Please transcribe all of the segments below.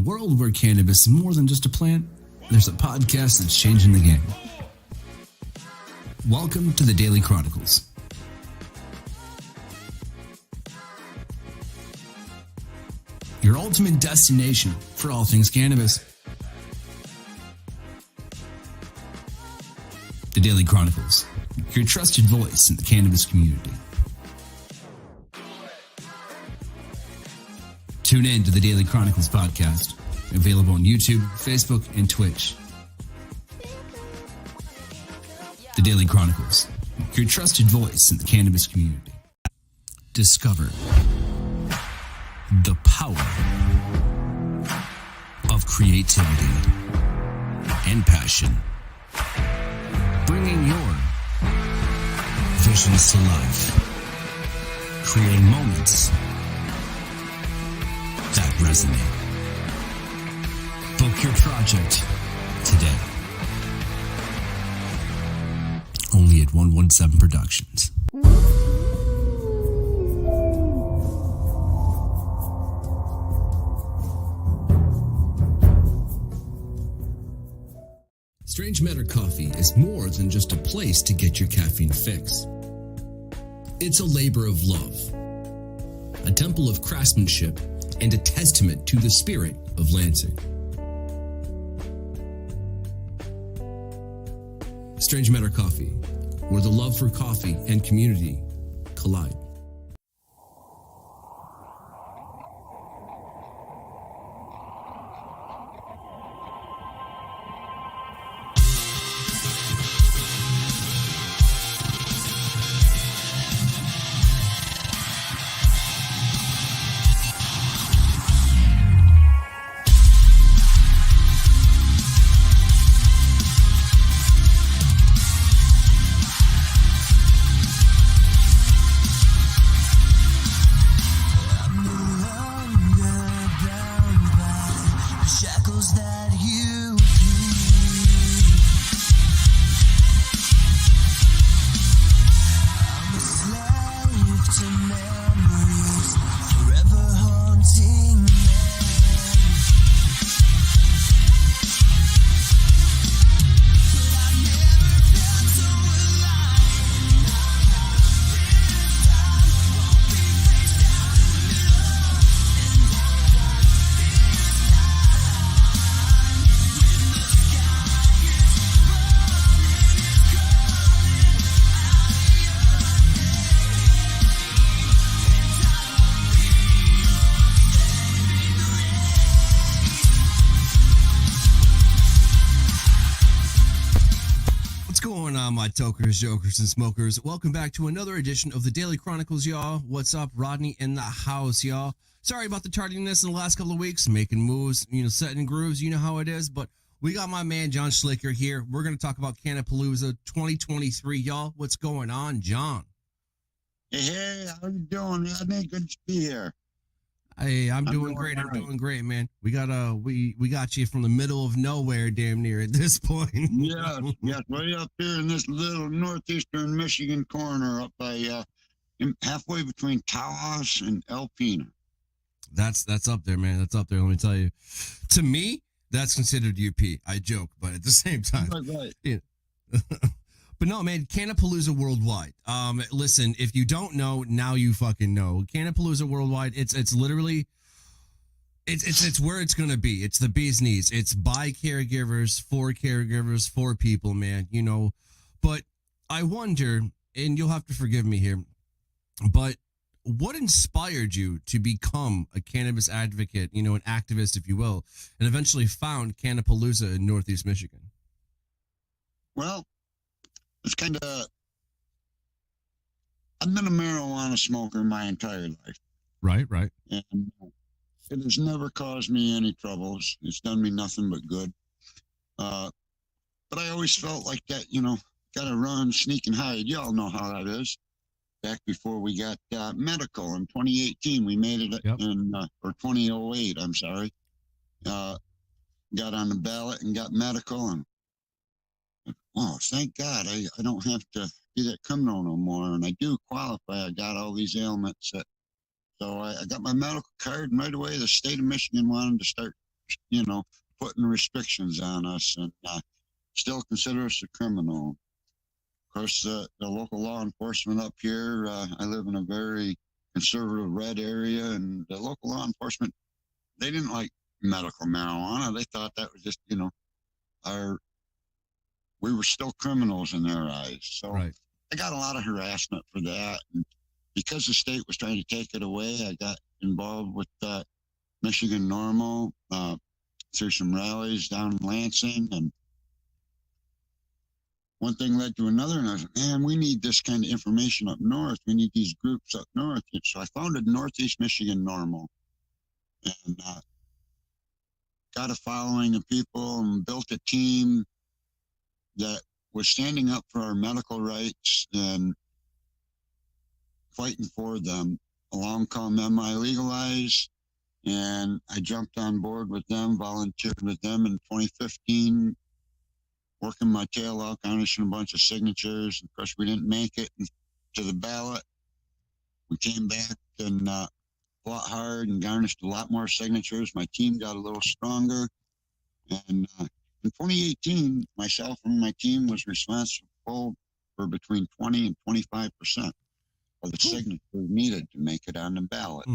world where cannabis is more than just a plant, there's a podcast that's changing the game. Welcome to the Daily Chronicles. Your ultimate destination for all things cannabis. The Daily Chronicles, your trusted voice in the cannabis community. Tune in to the Daily Chronicles podcast, available on YouTube, Facebook, and Twitch. The Daily Chronicles, your trusted voice in the cannabis community. Discover the power of creativity and passion, bringing your visions to life, creating moments that resonate. Book your project today. Only at 117 Productions. Strange Matter Coffee is more than just a place to get your caffeine fix. It's a labor of love, a temple of craftsmanship, and a testament to the spirit of Lansing. Strange Matter Coffee, where the love for coffee and community collide. My tokers, jokers, and smokers, welcome back to another edition of the Daily Chronicles, y'all. What's up? Rodney in the house, y'all. Sorry about the tardiness in the last couple of weeks, making moves, setting grooves, you know how it is, but we got my man John Schlicker here. We're going to talk about Cannapalooza 2023, y'all. What's going on, John? Hey, how you doing, Rodney? Good to be here. Hey, I'm doing great, man. We got you from the middle of nowhere, damn near at this point. yes, way up here in this little northeastern Michigan corner, up by halfway between Tawas and Alpena. That's up there, man. That's up there. Let me tell you. To me, that's considered UP. I joke, but at the same time, right. Yeah. But no, man, Cannapalooza Worldwide. Listen, if you don't know, now you fucking know. Cannapalooza Worldwide, it's literally, it's where it's going to be. It's the bee's knees. It's by caregivers, for people, man, But I wonder, and you'll have to forgive me here, but what inspired you to become a cannabis advocate, an activist, if you will, and eventually found Cannapalooza in Northeast Michigan? Well, it's kind of, I've been a marijuana smoker my entire life. Right. And it has never caused me any troubles. It's done me nothing but good. But I always felt like that, got to run, sneak, and hide. Y'all know how that is. Back before we got medical in 2018, we made it or 2008, I'm sorry. Got on the ballot and got medical, and oh, thank God, I don't have to do that criminal no more. And I do qualify. I got all these ailments. So I got my medical card, and right away the state of Michigan wanted to start putting restrictions on us and still consider us a criminal. Of course, the local law enforcement up here, I live in a very conservative red area, and the local law enforcement, they didn't like medical marijuana. They thought that was just, we were still criminals in their eyes. So Right. I got a lot of harassment for that. And because the state was trying to take it away, I got involved with Michigan NORML through some rallies down in Lansing. And one thing led to another, and I was like, man, we need this kind of information up north. We need these groups up north. And so I founded Northeast Michigan NORML and got a following of people and built a team that was standing up for our medical rights and fighting for them. Along come MI Legalize, and I jumped on board with them, volunteered with them in 2015, working my tail off, garnishing a bunch of signatures. Of course, we didn't make it to the ballot. We came back and fought hard and garnished a lot more signatures. My team got a little stronger. And in 2018, myself and my team was responsible for between 20 and 25% of the signatures needed to make it on the ballot.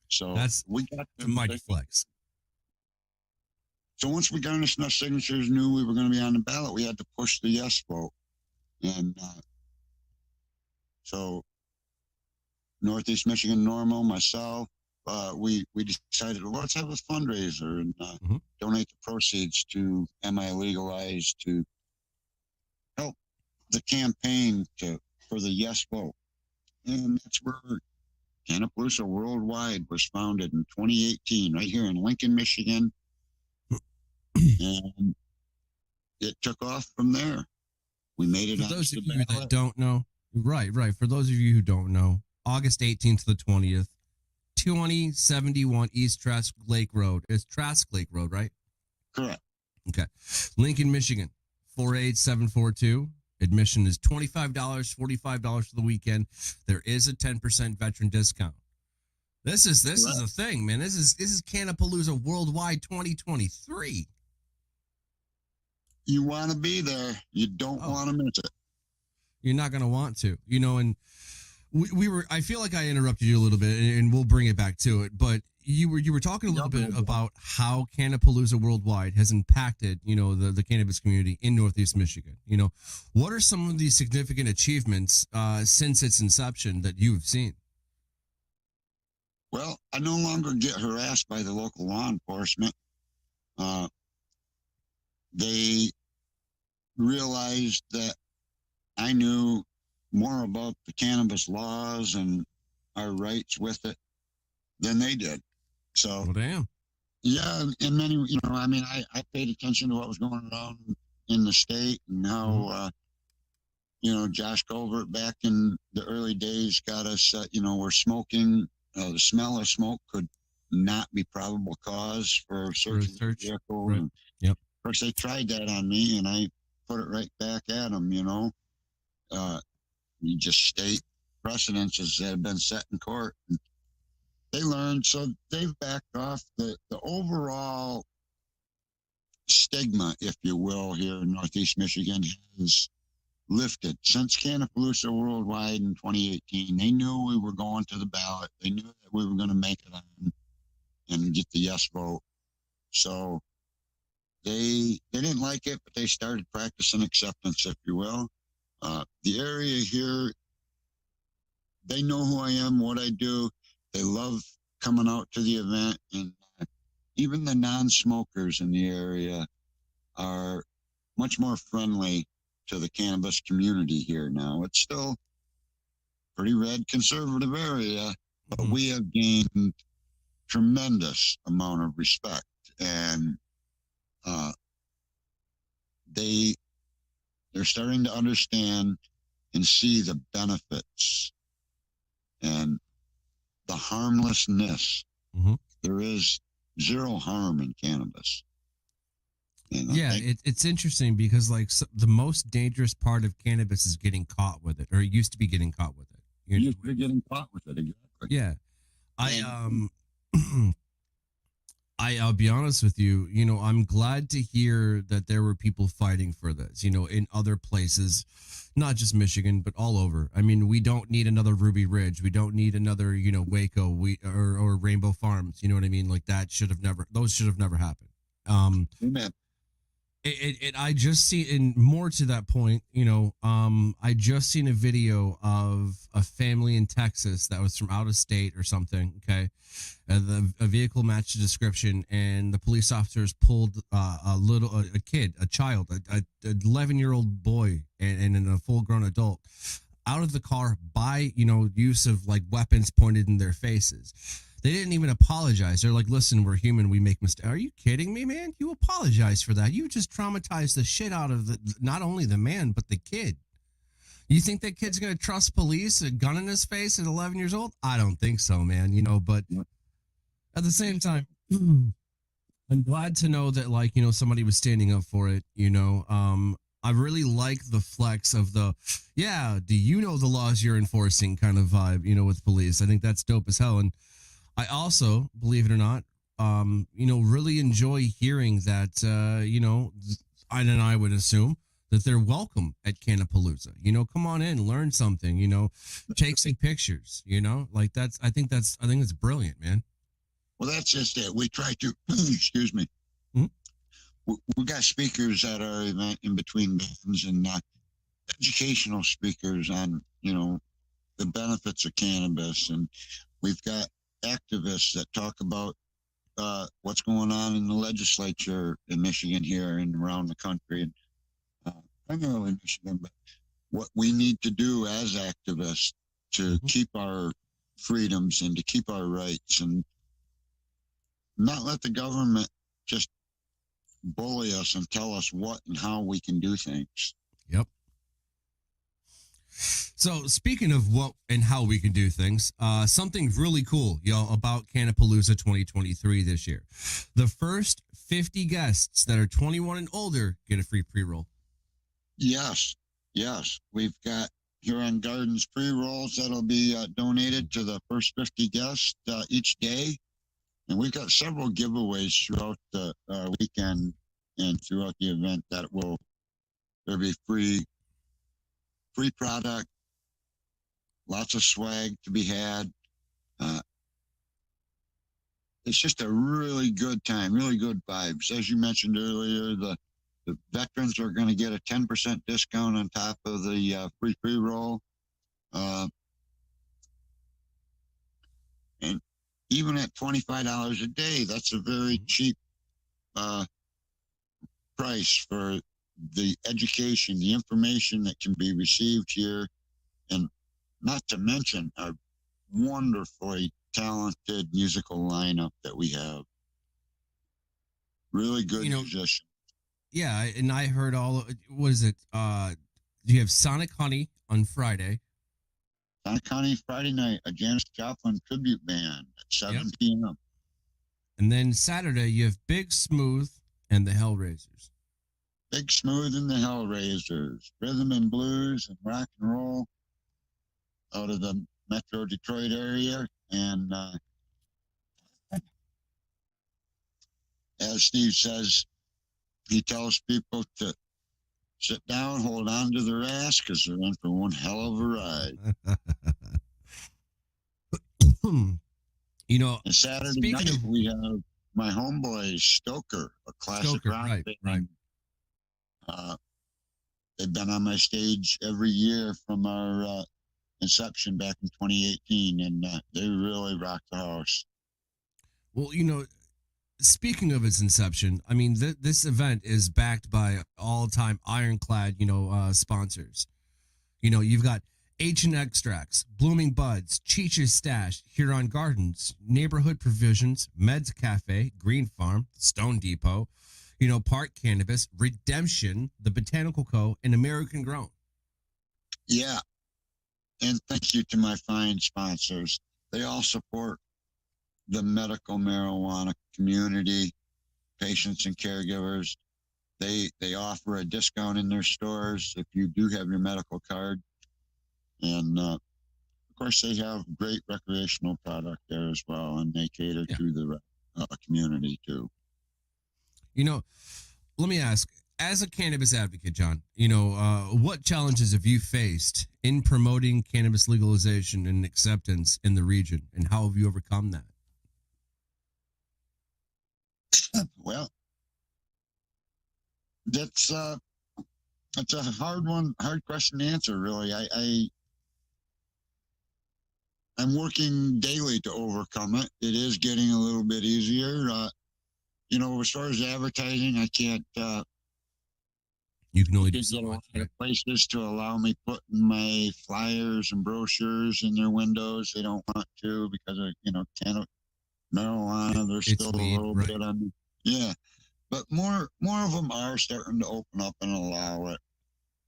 So we got a mighty flex. So once we garnished enough signatures, knew we were going to be on the ballot, we had to push the yes vote. And so Northeast Michigan NORML, myself, we decided, well, let's have a fundraiser and donate the proceeds to MI Legalize to help the campaign for the yes vote. And that's where Cannapalooza Worldwide was founded in 2018, right here in Lincoln, Michigan. And it took off from there. We made it. For those of you that don't know, right. For those of you who don't know, August 18th to the 20th, 2071 East Trask Lake Road. It's Trask Lake Road, right? Correct. Okay. Lincoln, Michigan, 48742. Admission is $25, $45 for the weekend. There is a 10% veteran discount. This is a thing, man. This is Cannapalooza Worldwide 2023. You want to be there. You don't want to miss it. You're not going to want to, and we were, I feel like I interrupted you a little bit and we'll bring it back to it, but you were talking a little bit about how Cannapalooza Worldwide has impacted, the cannabis community in Northeast Michigan. What are some of these significant achievements since its inception that you've seen? Well, I no longer get harassed by the local law enforcement. They realized that I knew more about the cannabis laws and our rights with it than they did. So, well, damn. Yeah, and many, I paid attention to what was going on in the state and how, Josh Colbert back in the early days got us, we're smoking. The smell of smoke could not be probable cause for searching the vehicle. Right. Yep. Of course, they tried that on me, and I put it right back at them. You just state precedences that have been set in court. And they learned, so they've backed off. The overall stigma, if you will, here in Northeast Michigan has lifted since Cannapalooza Worldwide in 2018. They knew we were going to the ballot. They knew that we were going to make it on and get the yes vote. So they didn't like it, but they started practicing acceptance, if you will. The area here, they know who I am, what I do. They love coming out to the event, and even the non-smokers in the area are much more friendly to the cannabis community here now. It's still a pretty red conservative area, but we have gained tremendous amount of respect, and they're starting to understand and see the benefits and the harmlessness. There is zero harm in cannabis. It's interesting because the most dangerous part of cannabis is getting caught with it, or it used to be getting caught with it. Used to be getting caught with it, exactly. Yeah. I'll be honest with you. I'm glad to hear that there were people fighting for this. In other places, not just Michigan, but all over. I mean, we don't need another Ruby Ridge. We don't need another, Waco. Or Rainbow Farms. You know what I mean? Like that should have never. Those should have never happened. Amen. I just see, and more to that point, I just seen a video of a family in Texas that was from out of state or something. Okay. A vehicle matched the description, and the police officers pulled a kid, a child, a 11-year-old boy, and a full grown adult out of the car by, use of like weapons pointed in their faces. They didn't even apologize. They're like, listen, we're human. We make mistakes. Are you kidding me, man? You apologize for that. You just traumatized the shit out of not only the man, but the kid. You think that kid's going to trust police, a gun in his face at 11 years old? I don't think so, man. But at the same time, I'm glad to know that, like, somebody was standing up for it, I really like the flex of the, do you know the laws you're enforcing kind of vibe, with police. I think that's dope as hell. And I also, believe it or not, really enjoy hearing that, I would assume that they're welcome at Cannapalooza. Come on in, learn something, take some pictures, like I think that's brilliant, man. Well, that's just it. We try to, excuse me. Mm-hmm. We got speakers at our event in between bands and educational speakers on, the benefits of cannabis. And we've got activists that talk about what's going on in the legislature in Michigan here and around the country, and primarily Michigan, but what we need to do as activists to keep our freedoms and to keep our rights and not let the government just bully us and tell us what and how we can do things. Yep. So speaking of what and how we can do things, something really cool, y'all, about Cannapalooza 2023 this year. The first 50 guests that are 21 and older get a free pre-roll. Yes. We've got Huron Gardens pre-rolls that'll be donated to the first 50 guests each day. And we've got several giveaways throughout the weekend and throughout the event there'll be free product, lots of swag to be had. It's just a really good time, really good vibes. As you mentioned earlier, the veterans are going to get a 10% discount on top of the free pre-roll. And even at $25 a day, that's a very cheap price for the education, the information that can be received here, and not to mention our wonderfully talented musical lineup that we have. Really good musicians. Yeah, and I heard what is it? You have Sonic Honey on Friday. Sonic Honey Friday night, a Janis Joplin tribute band at 7 p.m. And then Saturday, you have Big Smooth and the Hellraisers. Big Smooth and the Hellraisers, rhythm and blues and rock and roll out of the Metro Detroit area. And as Steve says, he tells people to sit down, hold on to their ass, because they're in for one hell of a ride. And Saturday night, we have my homeboy Stoker, a classic rock band. Right. They've been on my stage every year from our inception back in 2018, and they really rock the house. Well, speaking of its inception, I mean, this event is backed by all-time ironclad, sponsors. You've got H&N Extracts, Blooming Buds, Cheech's Stash, Huron Gardens, Neighborhood Provisions, Meds Cafe, Green Farm, Stone Depot, Park Cannabis, Redemption, the Botanical Co., and American Grown. Yeah. And thank you to my fine sponsors. They all support the medical marijuana community, patients and caregivers. They offer a discount in their stores if you do have your medical card. And of course, they have great recreational product there as well, and they cater to the community too. You know, let me ask, as a cannabis advocate, John, what challenges have you faced in promoting cannabis legalization and acceptance in the region, and how have you overcome that? Well, that's a hard question to answer. Really, I'm working daily to overcome it. It is getting a little bit easier. As far as advertising, I can't. You can only do Get so a much, lot right? of places to allow me putting my flyers and brochures in their windows. They don't want to because of marijuana. There's It's still a weed, little right? bit on. Yeah, but more of them are starting to open up and allow it,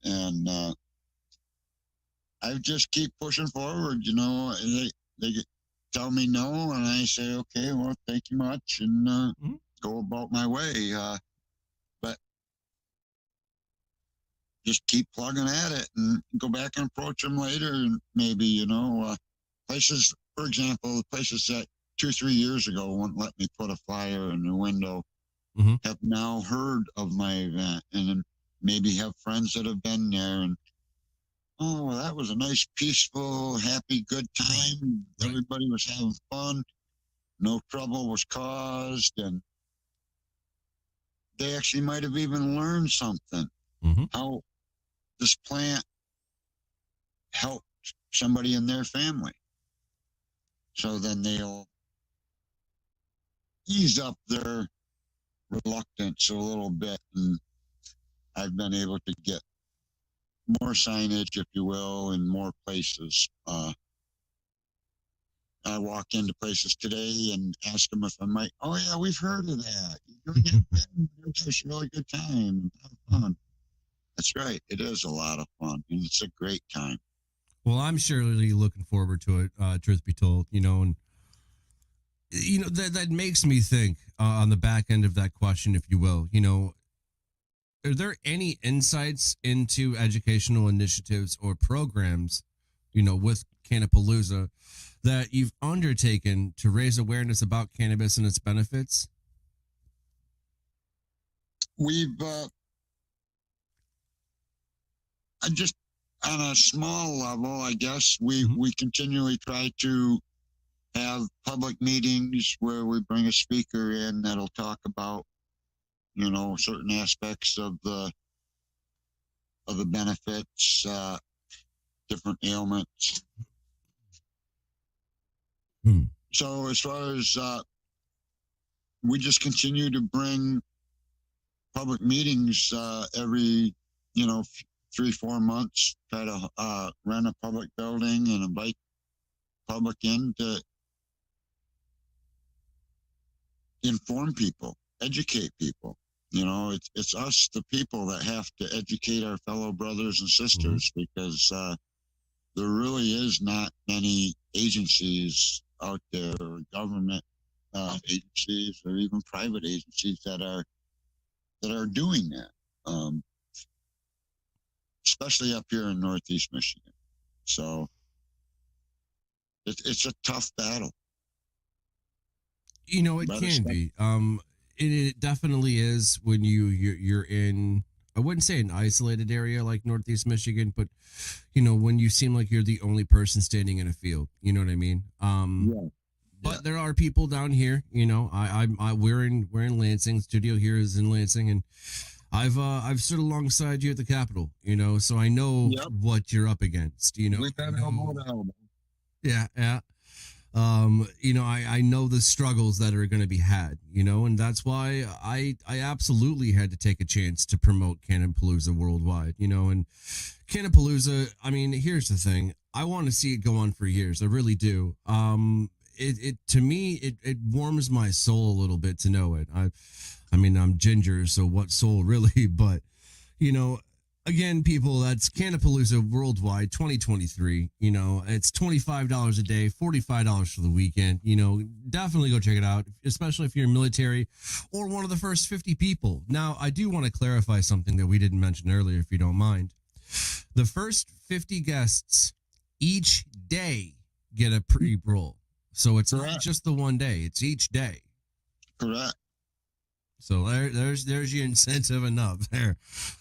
and I just keep pushing forward. They tell me no, and I say okay, well, thank you much, and go about my way. But just keep plugging at it and go back and approach them later, and maybe places, for example, the places that 2-3 years ago wouldn't let me put a flyer in the window have now heard of my event, and then maybe have friends that have been there, and oh, well, that was a nice, peaceful, happy, good time. Right. Everybody was having fun. No trouble was caused. And they actually might have even learned something. How this plant helped somebody in their family. So then they'll ease up their reluctance a little bit. And I've been able to get more signage, if you will, in more places. I walk into places today and ask them if I might. Oh yeah, we've heard of that. You're doing it. It's a really good time. Have fun. That's right. It is a lot of fun, and it's a great time. Well, I'm surely looking forward to it. Truth be told, and that makes me think on the back end of that question, if you will. Are there any insights into educational initiatives or programs, with Cannapalooza that you've undertaken to raise awareness about cannabis and its benefits? We've just on a small level, I guess we continually try to have public meetings where we bring a speaker in that'll talk about certain aspects of the benefits, different ailments. So as far as we just continue to bring public meetings every 3-4 months, try to rent a public building and invite public in to inform people, educate people. It's us, the people, that have to educate our fellow brothers and sisters, because there really is not many agencies out there, or government agencies, or even private agencies that are doing that, especially up here in Northeast Michigan. So it's a tough battle. It can be. It definitely is when you're in, I wouldn't say an isolated area like Northeast Michigan, but when you seem like you're the only person standing in a field. You know what I mean? But there are people down here. We're in Lansing. Studio here is in Lansing, and I've stood alongside you at the Capitol. So I know what you're up against. We've been elbow to elbow. Yeah. I know the struggles that are going to be had, and that's why I absolutely had to take a chance to promote Cannapalooza Worldwide, and Cannapalooza, I mean, here's the thing. I want to see it go on for years. I really do. It to me, it warms my soul a little bit to know it. I mean, I'm ginger, so what soul really, but again, people, that's Cannapalooza Worldwide 2023. It's $25 a day, $45 for the weekend. Definitely go check it out, especially if you're military or one of the first 50 people. Now, I do want to clarify something that we didn't mention earlier, if you don't mind. The first 50 guests each day get a pre-roll. So it's not just the one day, it's each day. Correct. So there's your incentive enough there.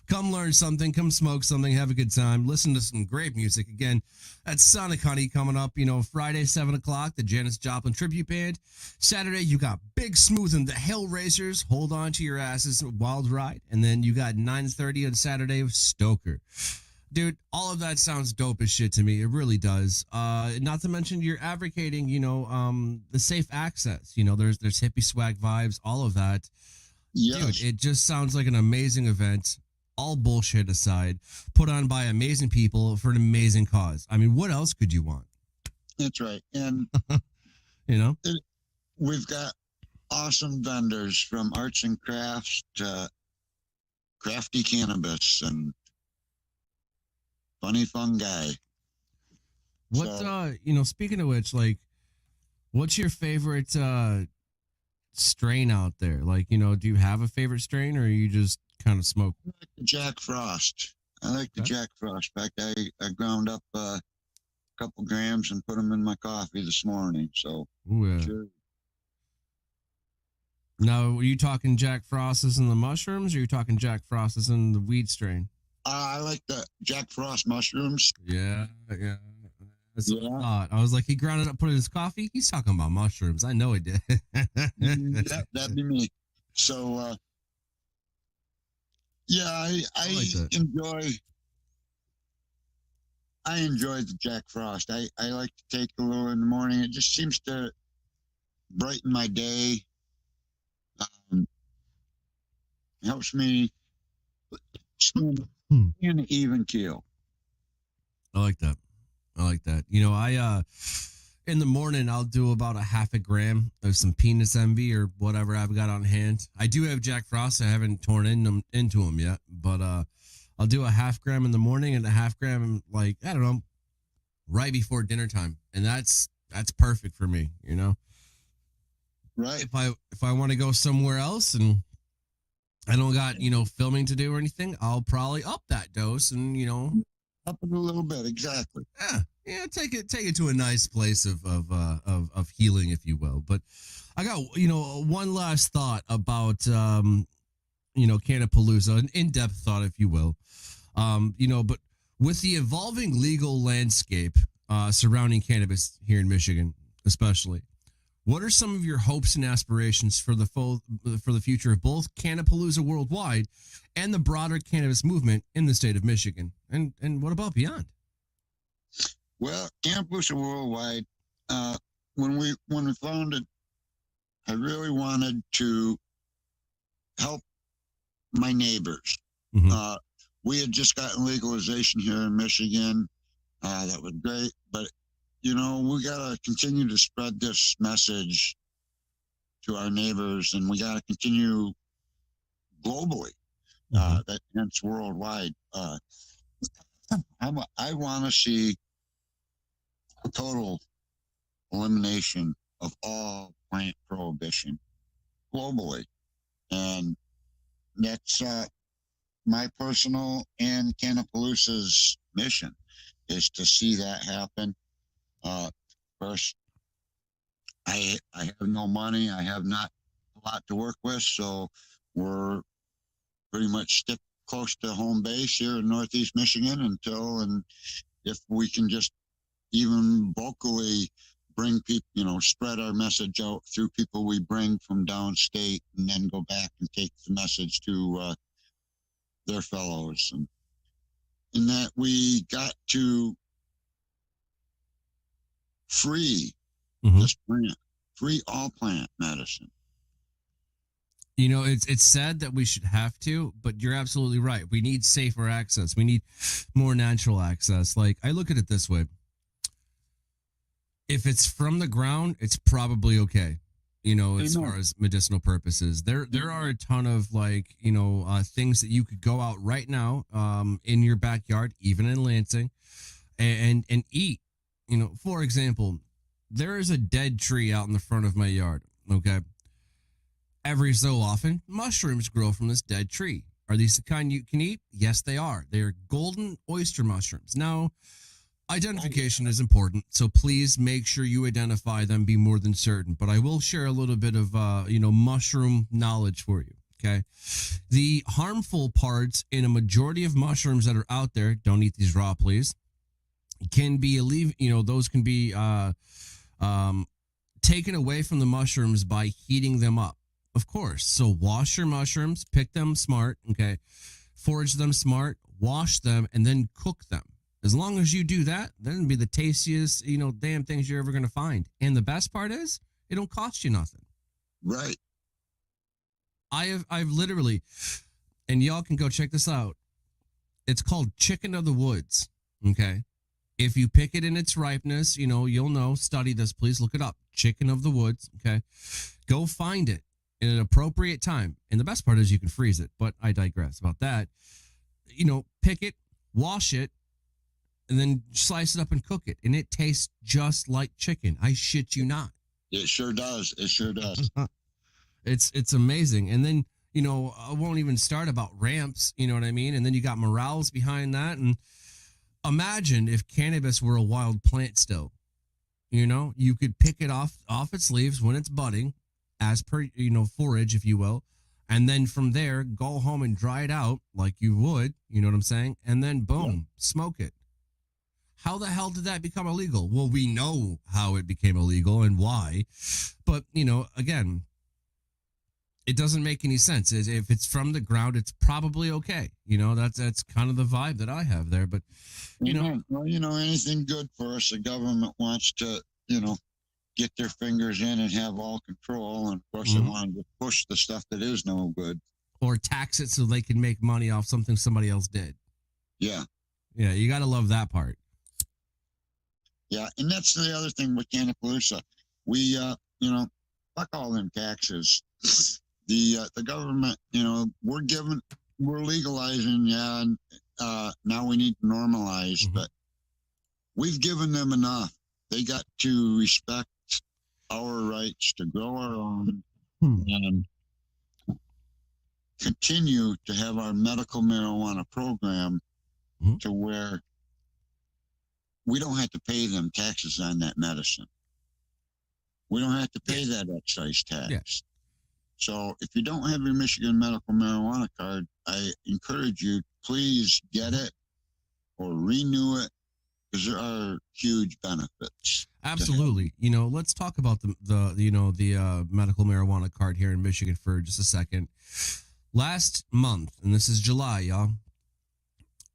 Come learn something, come smoke something, have a good time, listen to some great music. Again, that's Sonic Honey coming up, Friday, 7 o'clock, the Janis Joplin Tribute Band. Saturday, you got Big Smooth and the Hellraisers, Hold On to Your Asses, Wild Ride. And then you got 9:30 on Saturday with Stoker. Dude, all of that sounds dope as shit to me. It really does. Not to mention you're advocating, the safe access. There's hippie swag vibes, all of that. Yes. Dude, it just sounds like an amazing event, all bullshit aside, put on by amazing people for an amazing cause. I mean, what else could you want? That's right. And, we've got awesome vendors from arts and crafts to crafty cannabis and funny fungi. What, speaking of which, like, what's your favorite strain out there? Like, do you have a favorite strain, or you just kind of smoke? I like the Jack Frost. I like the Jack Frost. In fact, I ground up a couple grams and put them in my coffee this morning. So, Ooh, yeah. Sure. Now, were you talking Jack Frost as in the mushrooms, or are you talking Jack Frost as in the weed strain? I like the Jack Frost mushrooms. Yeah. That's what I thought. I was like, he ground it up, put it in his coffee. He's talking about mushrooms. I know he did. That'd be me. So, I like enjoy the Jack Frost. I like to take a little in the morning. It just seems to brighten my day. Helps me swim in an even keel. I like that. I in the morning I'll do about a half a gram of some penis envy or whatever I've got on hand. I do have Jack Frost. I haven't torn into them yet, but I'll do a half gram in the morning and a half gram, like, I don't know, right before dinner time, and that's perfect for me. Right. If I want to go somewhere else and I don't got filming to do or anything, I'll probably up that dose and up it a little bit. Exactly. Yeah, take it to a nice place of healing, if you will. But I got one last thought about Cannapalooza, an in-depth thought, if you will. But with the evolving legal landscape surrounding cannabis here in Michigan, especially, what are some of your hopes and aspirations for the future of both Cannapalooza Worldwide and the broader cannabis movement in the state of Michigan? And what about beyond? Well, Cannapalooza Worldwide, when we founded, I really wanted to help my neighbors. Mm-hmm. We had just gotten legalization here in Michigan. That was great, but we got to continue to spread this message to our neighbors, and we got to continue globally. That's worldwide. I want to see a total elimination of all plant prohibition globally, and that's my personal and Cannapalooza's mission is to see that happen. First, I have no money. I have not a lot to work with, so we're pretty much stick close to home base here in Northeast Michigan and if we can just even vocally bring people, spread our message out through people we bring from downstate, and then go back and take the message to their fellows, and that we got to free this plant, free all plant medicine. It's sad that we should have to, but you're absolutely right. We need safer access. We need more natural access. Like, I look at it this way. If it's from the ground, it's probably okay. As far as medicinal purposes, there are a ton of things that you could go out right now, in your backyard, even in Lansing, and eat. For example, there is a dead tree out in the front of my yard. Okay. Every so often, mushrooms grow from this dead tree. Are these the kind you can eat? Yes, they are. They are golden oyster mushrooms. Now, Identification is important, so please make sure you identify them, be more than certain. But I will share a little bit of mushroom knowledge for you. Okay, the harmful parts in a majority of mushrooms that are out there, don't eat these raw, please, can be those can be taken away from the mushrooms by heating them up, of course. So wash your mushrooms, pick them smart, okay, forage them smart, wash them, and then cook them. As long as you do that, then it'll be the tastiest, damn things you're ever going to find. And the best part is, it don't cost you nothing. Right. I've literally, and y'all can go check this out. It's called Chicken of the Woods. Okay. If you pick it in its ripeness, you'll know. Study this, please. Look it up. Chicken of the Woods. Okay. Go find it in an appropriate time. And the best part is you can freeze it, but I digress about that. Pick it, wash it, and then slice it up and cook it. And it tastes just like chicken. I shit you not. It sure does. It sure does. It's amazing. And then, I won't even start about ramps, you know what I mean? And then you got morels behind that. And imagine if cannabis were a wild plant still. You could pick it off its leaves when it's budding, as per, forage, if you will. And then from there, go home and dry it out like you would, you know what I'm saying? And then boom, smoke it. How the hell did that become illegal? Well, we know how it became illegal and why. But, again, it doesn't make any sense. If it's from the ground, it's probably okay. That's kind of the vibe that I have there. But, Well, anything good for us, the government wants to, get their fingers in and have all control. And of course, they want to push the stuff that is no good. Or tax it so they can make money off something somebody else did. Yeah. Yeah, you got to love that part. Yeah, and that's the other thing with Cannapalooza. We, fuck all them taxes. The government, we're legalizing, yeah, and now we need to normalize, but we've given them enough. They got to respect our rights to grow our own and continue to have our medical marijuana program to where we don't have to pay them taxes on that medicine. We don't have to pay that excise tax. Yeah. So if you don't have your Michigan medical marijuana card, I encourage you, please get it or renew it, because there are huge benefits. Absolutely. Let's talk about the medical marijuana card here in Michigan for just a second. Last month, and this is July, y'all.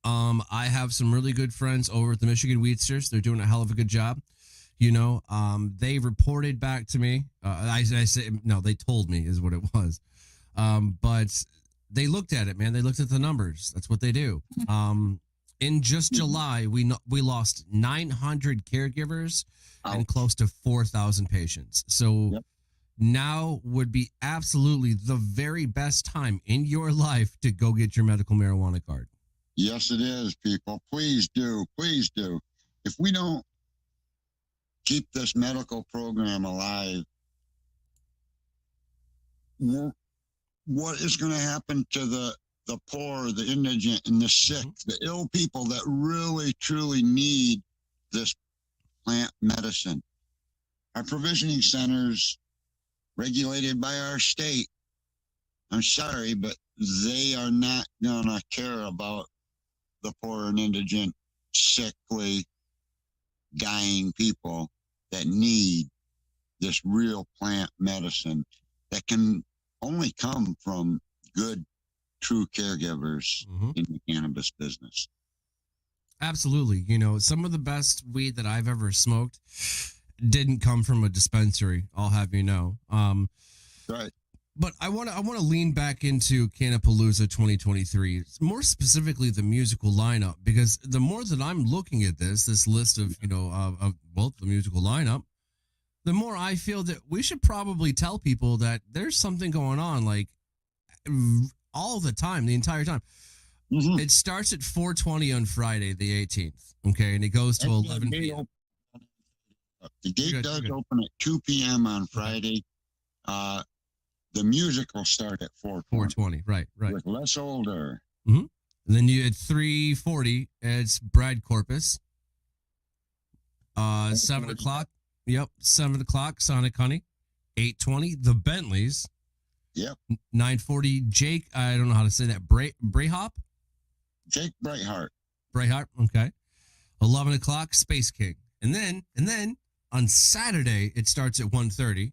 I have some really good friends over at the Michigan Weedsters. They're doing a hell of a good job. They reported back to me. I say no, they told me is what it was. But they looked at it, man. They looked at the numbers. That's what they do. In just July, we lost 900 caregivers and close to 4,000 patients. So now would be absolutely the very best time in your life to go get your medical marijuana card. Yes, it is, people. Please do. Please do. If we don't keep this medical program alive, what is going to happen to the poor, the indigent, and the sick, the ill people that really, truly need this plant medicine? Our provisioning centers, regulated by our state, I'm sorry, but they are not going to care about the poor and indigent, sickly, dying people that need this real plant medicine that can only come from good, true caregivers in the cannabis business. Absolutely. Some of the best weed that I've ever smoked didn't come from a dispensary, I'll have you know. Right. But I want to lean back into Cannapalooza 2023, more specifically the musical lineup, because the more that I'm looking at this list of the musical lineup, the more I feel that we should probably tell people that there's something going on, like all the time, the entire time. It starts at 4:20 on Friday, the 18th, okay, and it goes to 11 p.m. The gate does open at 2 p.m. on Friday. The music will start at 4:20, right. With Less Older. And then you at 3:40, it's Brad Corpus. 7 o'clock. Yep, 7 o'clock. Sonic Honey. 8:20. The Bentleys. Yep. 9:40. Jake. I don't know how to say that. Brayhop. Jake Brightheart. Brayhart. Okay. 11 o'clock. Space King. And then on Saturday it starts at 1:30.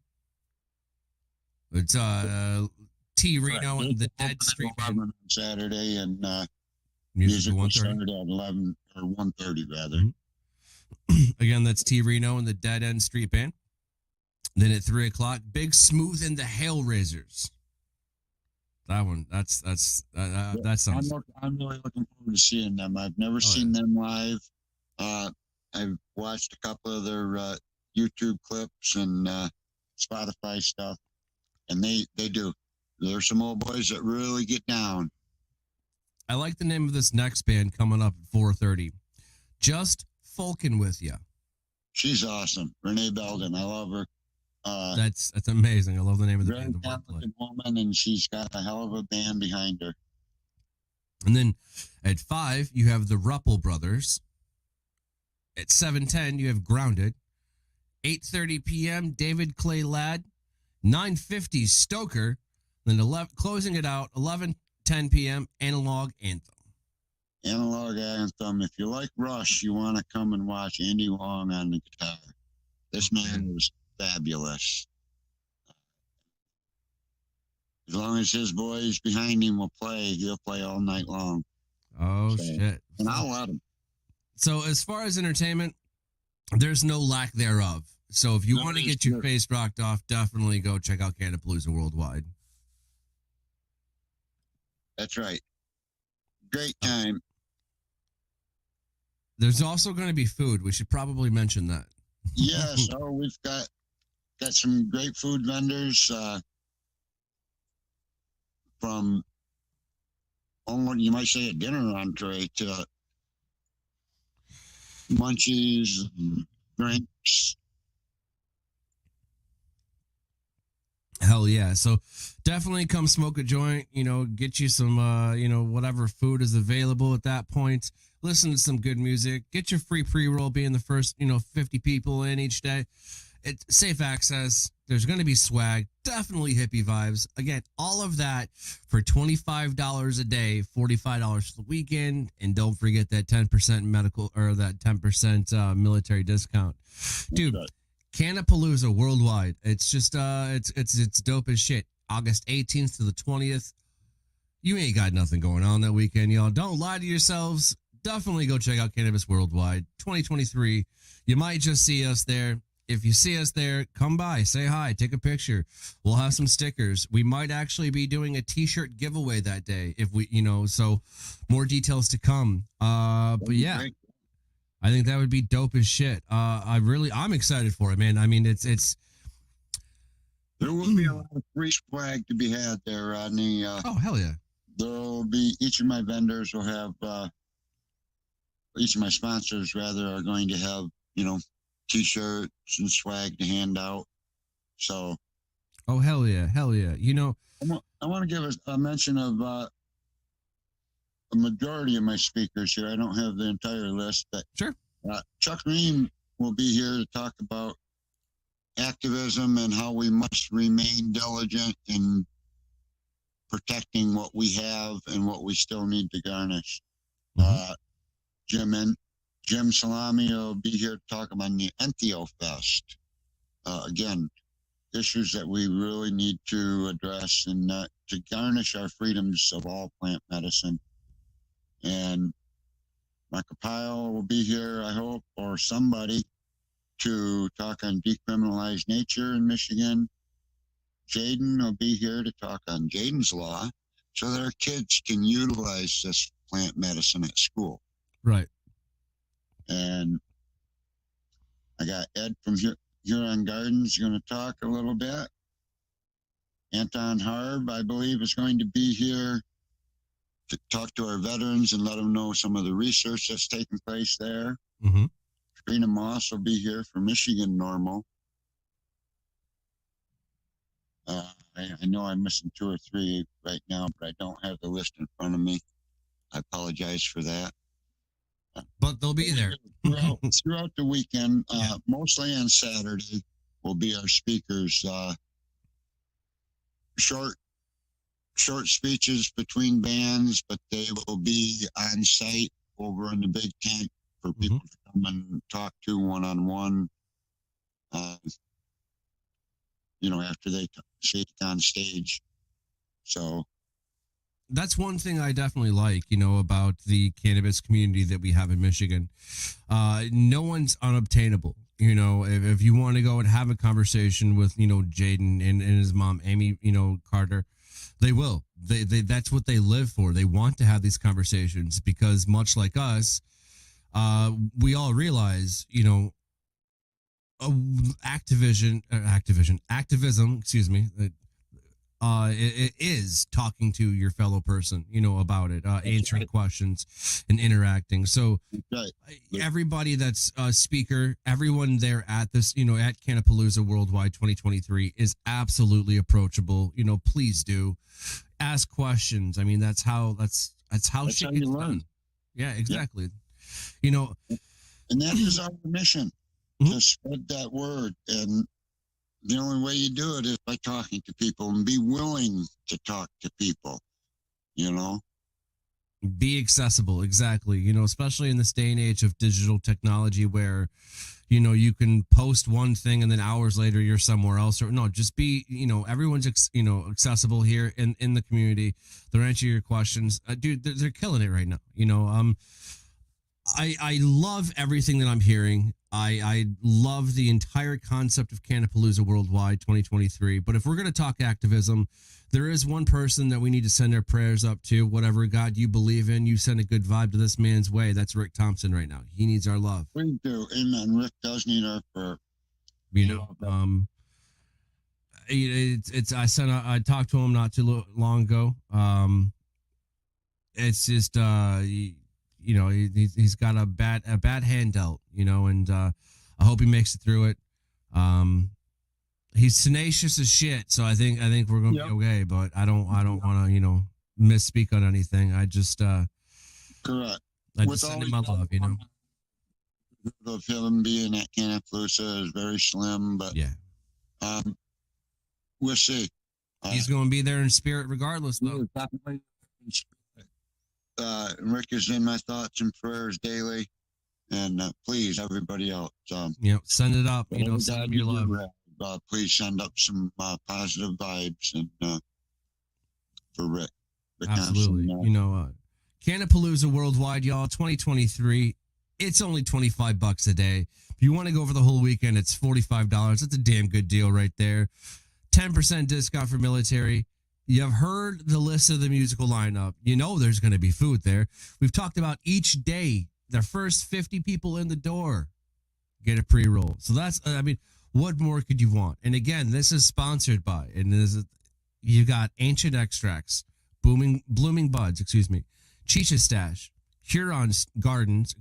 It's T Reno and the Dead Street Band. On Saturday and Music at will 1:30. start at 11 or 1:30 rather. Again, that's T Reno and the Dead End Street Band. Then at 3 o'clock, Big Smooth and the Hailraisers. That one, that sounds. I'm really looking forward to seeing them. I've never seen them live. I've watched a couple of their YouTube clips and Spotify stuff, and they do. There's some old boys that really get down. I like the name of this next band coming up at 4:30. Just Folkin' With Ya. She's awesome. Renee Belden. I love her. That's amazing. I love the name of the very band. talented woman, and she's got a hell of a band behind her. And then at 5, you have the Ruppel Brothers. At 7:10, you have Grounded. 8:30 p.m., David Clay Ladd. 9:50, Stoker. Then closing it out, 11:10 p.m., Analog Anthem. Analog Anthem. If you like Rush, you want to come and watch Andy Long on the guitar. This man was fabulous. As long as his boys behind him will play, he'll play all night long. Oh, shit. And I'll let him. So as far as entertainment, there's no lack thereof. So if you want to get your face rocked off, definitely go check out Cannapalooza Worldwide. That's right. Great time. There's also going to be food. We should probably mention that. Yes. Oh, we've got some great food vendors from what you might say a dinner entree to munchies and drinks. Hell yeah. So definitely come smoke a joint, get you some, whatever food is available at that point. Listen to some good music. Get your free pre-roll being the first, 50 people in each day. It's safe access. There's going to be swag. Definitely hippie vibes. Again, all of that for $25 a day, $45 for the weekend. And don't forget that 10% medical or that 10% military discount. Dude. Right. Cannapalooza Worldwide. It's just it's dope as shit. August 18th to the 20th. You ain't got nothing going on that weekend, y'all. Don't lie to yourselves. Definitely go check out Cannabis Worldwide 2023. You might just see us there. If you see us there, come by, say hi, take a picture. We'll have some stickers. We might actually be doing a t-shirt giveaway that day if we, so more details to come. But yeah. I think that would be dope as shit. I'm excited for it, man. I mean, it's. There will be a lot of free swag to be had there, Rodney. Oh, hell yeah. There'll be, each of my vendors will have, each of my sponsors, rather, are going to have, t-shirts and swag to hand out. So. Oh, hell yeah. Hell yeah. I want to give a mention of, a majority of my speakers here. I don't have the entire list, but sure. Chuck Ream will be here to talk about activism and how we must remain diligent in protecting what we have and what we still need to garnish. Mm-hmm. Jim Salami will be here to talk about the Entheo Fest. Again, issues that we really need to address and to garnish our freedoms of all plant medicine. And Michael Pyle will be here, I hope, or somebody to talk on decriminalized nature in Michigan. Jaden will be here to talk on Jaden's Law so that our kids can utilize this plant medicine at school. Right. And I got Ed from Huron Gardens going to talk a little bit. Anton Harb, I believe, is going to be here to talk to our veterans and let them know some of the research that's taking place there. Mm-hmm. Trina Moss will be here for Michigan Normal. I know I'm missing 2 or 3 right now, but I don't have the list in front of me. I apologize for that. but they'll be there. Throughout the weekend, mostly on Saturday, will be our speakers. Short speeches between bands, but they will be on site over in the big tent for people to come and talk to one-on-one. After they speak on stage. So that's one thing I definitely like, about the cannabis community that we have in Michigan. No one's unobtainable. If you want to go and have a conversation with, Jaden and his mom, Amy, Carter, they will. They that's what they live for. They want to have these conversations because much like us, we all realize, activism, excuse me, it is talking to your fellow person, about it, answering questions and interacting. So everybody that's a speaker, everyone there at this, at Cannapalooza Worldwide 2023 is absolutely approachable. Please do ask questions. I mean, that's how shit gets done. Yeah, exactly. And that is our mission, to spread that word. And the only way you do it is by talking to people and be willing to talk to people, Be accessible, exactly. Especially in this day and age of digital technology where, you can post one thing and then hours later you're somewhere else. Or no, just be, everyone's, accessible here in the community. They're answering your questions. Dude, they're killing it right now. I love everything that I'm hearing. I love the entire concept of Cannapalooza Worldwide 2023. But if we're going to talk activism, there is one person that we need to send our prayers up to. Whatever God you believe in, you send a good vibe to this man's way. That's Rick Thompson right now. He needs our love. We do. Amen. Rick does need our prayer. I talked to him not too long ago. It's just he's got a bad hand dealt, and I hope he makes it through it. He's tenacious as shit, so I think we're gonna be okay. But I don't want to misspeak on anything. I just correct. I just send him my love, Of him being at Cannapalooza is very slim, but we'll see. He's going to be there in spirit regardless, though. Rick is in my thoughts and prayers daily, and please, everybody else, send it up. Send him your love. Please send up some positive vibes and for Rick. Absolutely. Cannapalooza Worldwide, y'all, 2023. It's only $25 a day. If you want to go for the whole weekend, it's $45. That's a damn good deal right there. 10% discount for military. You've heard the list of the musical lineup. There's going to be food there. We've talked about each day, the first 50 people in the door get a pre-roll. So that's, what more could you want? And again, this is sponsored by, and you got Ancient Extracts, Blooming Buds, Chicha Stash, Huron Gardens,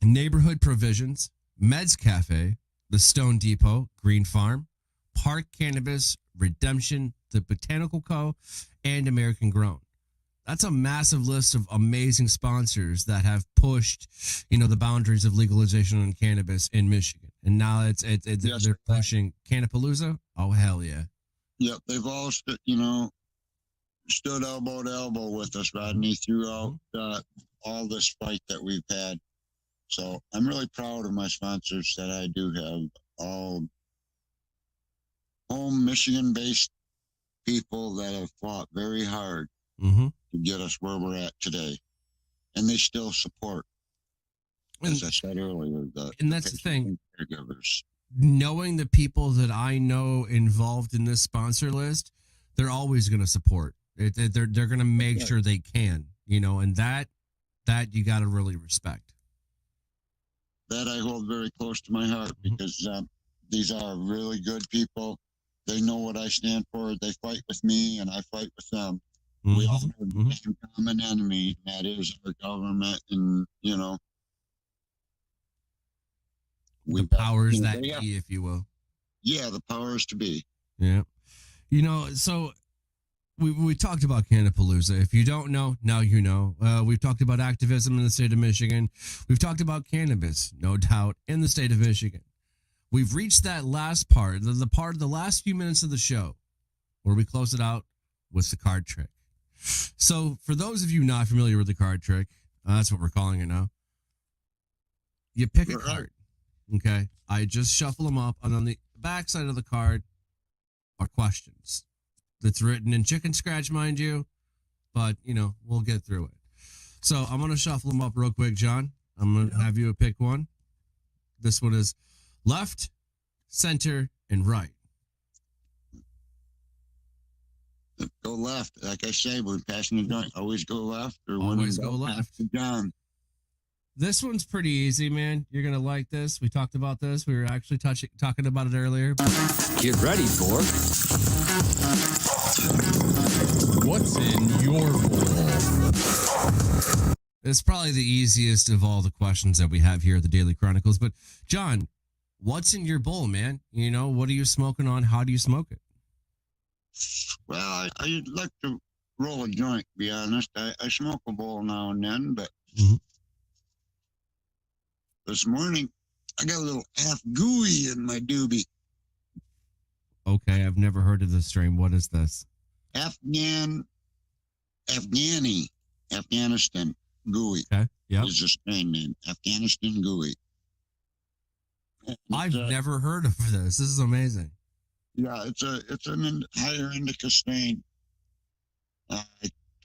Neighborhood Provisions, Meds Cafe, The Stone Depot, Green Farm, Park Cannabis, Redemption, The Botanical Co., and American Grown. That's a massive list of amazing sponsors that have pushed, the boundaries of legalization on cannabis in Michigan. And now they're pushing Cannapalooza. Oh, hell yeah. Yep, they've all stood elbow to elbow with us, Rodney, throughout all this fight that we've had. So I'm really proud of my sponsors that I do have, all home Michigan-based people that have fought very hard to get us where we're at today. And they still support, as I said earlier. And that's the thing. Caregivers. Knowing the people that I know involved in this sponsor list, they're always going to support. They're going to make sure they can, and that you got to really respect. That I hold very close to my heart because these are really good people. They know what I stand for. They fight with me and I fight with them. We all have a common enemy, that is our government, and the powers that be, if you will. Yeah, the powers to be. Yeah. So we talked about Cannapalooza. If you don't know, now you know. We've talked about activism in the state of Michigan. We've talked about cannabis, no doubt, in the state of Michigan. We've reached that last part, the part of the last few minutes of the show, where we close it out with the card trick. So, for those of you not familiar with the card trick, that's what we're calling it now. You pick a card, okay? I just shuffle them up, and on the back side of the card are questions. That's written in chicken scratch, mind you, but, we'll get through it. So I'm going to shuffle them up real quick, John. I'm going to have you pick one. This one is left, center, and right. Go left. Like I say, when passing the joint, always go left. Or always go left. Down. This one's pretty easy, man. You're going to like this. We talked about this. We were actually talking about it earlier. Get ready for what's in your bowl. It's probably the easiest of all the questions that we have here at the Daily Chronicles. But, John, what's in your bowl, man? What are you smoking on? How do you smoke it? Well, I like to roll a joint, to be honest. I smoke a bowl now and then, but this morning, I got a little half gooey in my doobie. Okay, I've never heard of this strain. What is this? Afghanistan gooey. Okay, yeah. Is the strain name. Afghanistan gooey. I've never heard of this. This is amazing. Yeah, it's an higher indica strain. I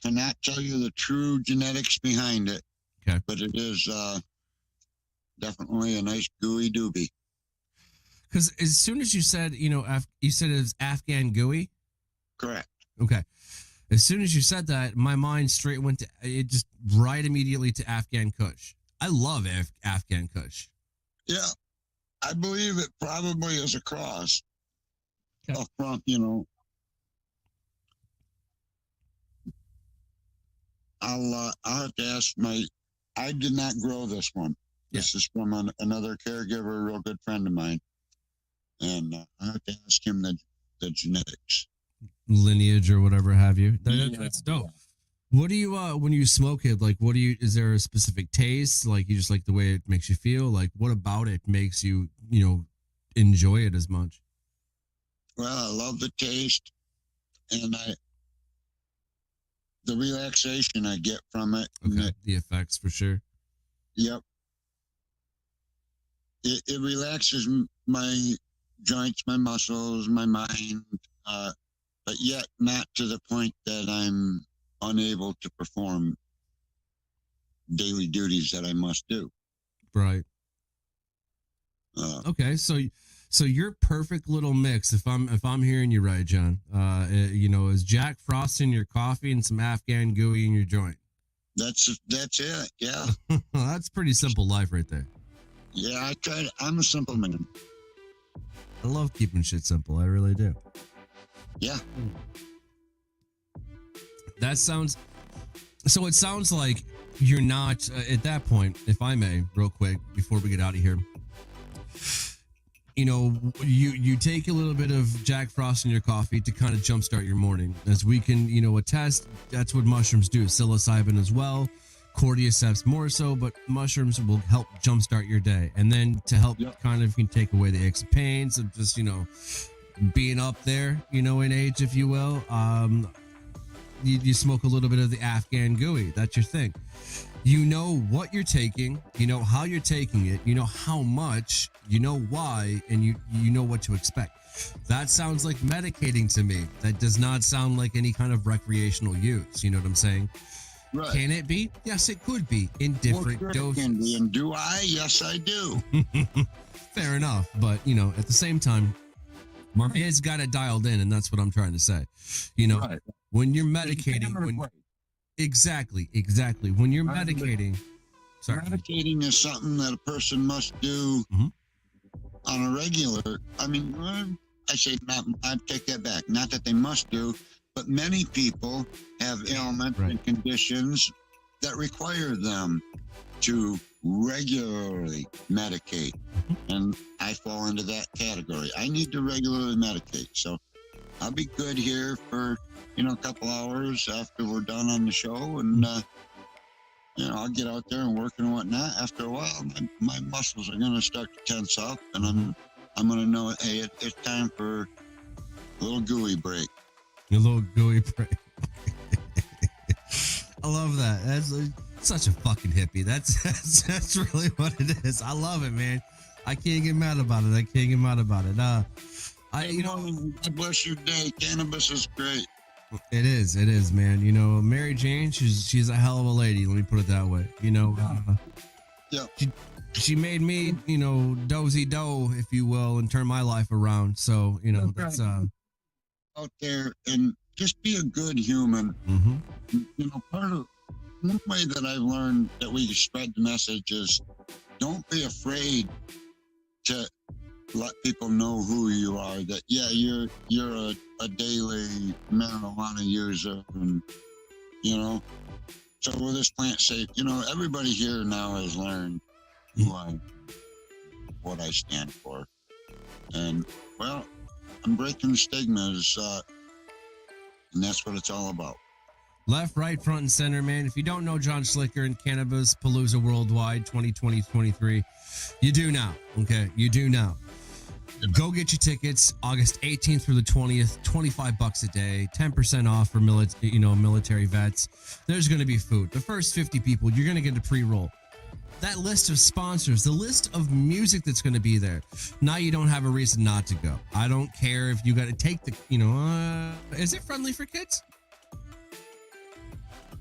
cannot tell you the true genetics behind it. Okay. But it is definitely a nice gooey doobie. Because as soon as you said, you said it was Afghan gooey? Correct. Okay. As soon as you said that, my mind straight went to it, just right immediately to Afghan Kush. I love Afghan Kush. Yeah, I believe it probably is a cross. Okay. From, I'll have to ask I did not grow this one. Yeah. This is from another caregiver, a real good friend of mine. And I have to ask him the genetics. Lineage or whatever have you. Yeah. That's dope. What do you, when you smoke it, like, is there a specific taste? Like, you just like the way it makes you feel? Like, what about it makes you, enjoy it as much? Well, I love the taste and the relaxation I get from it. Okay, the effects for sure. Yep. It relaxes my joints, my muscles, my mind, but yet not to the point that I'm unable to perform daily duties that I must do. Right. Okay, so your perfect little mix, if I'm hearing you right, John, is Jack Frost in your coffee and some Afghan gooey in your joint. That's it. Yeah. That's pretty simple life right there. Yeah, I'm a simple man. I love keeping shit simple. I really do. Yeah. It sounds like you're not at that point, if I may, real quick, before we get out of here. You take a little bit of Jack Frost in your coffee to kind of jumpstart your morning. As we can, attest, that's what mushrooms do. Psilocybin as well, cordyceps more so, but mushrooms will help jumpstart your day. And then to help kind of can take away the aches and pains of just, being up there, in age, if you will. You smoke a little bit of the Afghan gooey. That's your thing. You know what you're taking, you know how you're taking it, you know how much, you know why, and you know what to expect. That sounds like medicating to me. That does not sound like any kind of recreational use. You know what I'm saying? Right. Can it be? Yes, it could be in different doses. Can be. And do I? Yes, I do. Fair enough. But, at the same time, my head's got it dialed in, and that's what I'm trying to say. Right. When you're medicating, Exactly. When you're medicating, medicating is something that a person must do on a regular. I mean, I take that back. Not that they must do, but many people have ailments and conditions that require them to regularly medicate, and I fall into that category. I need to regularly medicate, so I'll be good here for, a couple hours after we're done on the show. And, I'll get out there and work and whatnot. After a while, my muscles are going to start to tense up, and I'm going to know, hey, it's time for a little gooey break. A little gooey break. I love that. That's such a fucking hippie. That's really what it is. I love it, man. I can't get mad about it. God bless your day. Cannabis is great. It is, man. Mary Jane, she's a hell of a lady. Let me put it that way. Yeah. She made me, dozy dough, if you will, and turn my life around. So, that's out there and just be a good human. Part of one way that I've learned that we spread the message is don't be afraid to let people know who you are, that you're a daily marijuana user, and so with this plant safe, everybody here now has learned what I stand for, and I'm breaking the stigmas, and that's what it's all about. Left, right, front, and center, man. If you don't know John Schlicker and Cannapalooza Worldwide 2020-23, you do now, okay? You do now. Go get your tickets, August 18th through the 20th, $25 a day, 10% off for military vets. There's going to be food. The first 50 people, you're going to get a pre-roll. That list of sponsors, the list of music that's going to be there. Now you don't have a reason not to go. I don't care if you got to take the, is it friendly for kids?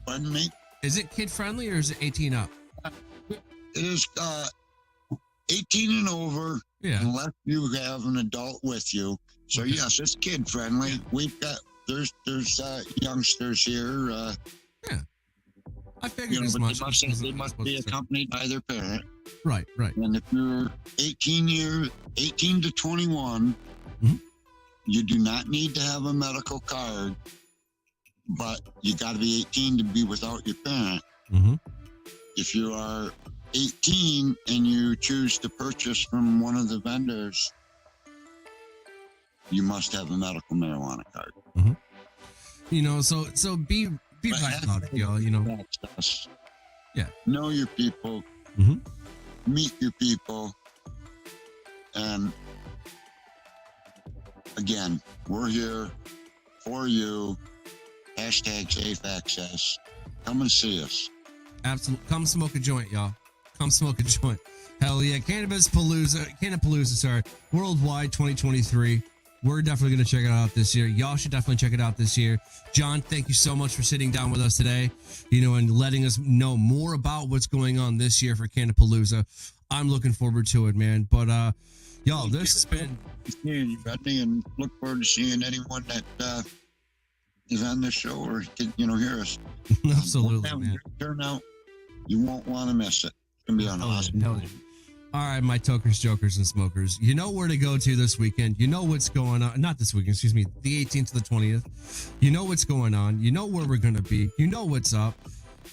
Pardon me? Is it kid friendly or is it 18 up? It is 18 and over, unless you have an adult with you. So yes, it's kid friendly. We've got there's youngsters here. I figured as much. They must be accompanied by their parent. Right. And if you're 18 to 21, you do not need to have a medical card, but you got to be 18 to be without your parent. If you are 18 and you choose to purchase from one of the vendors, you must have a medical marijuana card. So be right about it, y'all. Yeah. Know your people. Meet your people. And again, we're here for you. #SafeAccess. Come and see us. Absolutely. Come smoke a joint, y'all. Come smoke a joint. Hell yeah. Cannapalooza, Worldwide 2023. We're definitely going to check it out this year. Y'all should definitely check it out this year. John, thank you so much for sitting down with us today, and letting us know more about what's going on this year for Cannapalooza. I'm looking forward to it, man. But, y'all, this has been... Seeing you, Rodney, and look forward to seeing anyone that is on this show or can, hear us. Absolutely, man. Turnout, you won't want to miss it. It's going to be an awesome day. All right, my tokers, jokers, and smokers. You know where to go to this weekend. You know what's going on. Not this weekend, excuse me. The 18th to the 20th. You know what's going on. You know where we're going to be. You know what's up.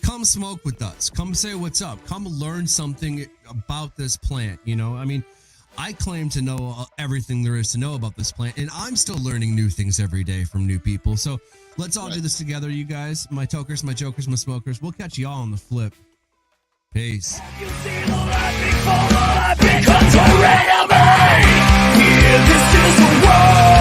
Come smoke with us. Come say what's up. Come learn something about this plant. I claim to know everything there is to know about this plant, and I'm still learning new things every day from new people. So let's all do this together, you guys. My tokers, my jokers, my smokers. We'll catch y'all on the flip. Peace. You see the light before the light becomes a enemy. Here, this is the world.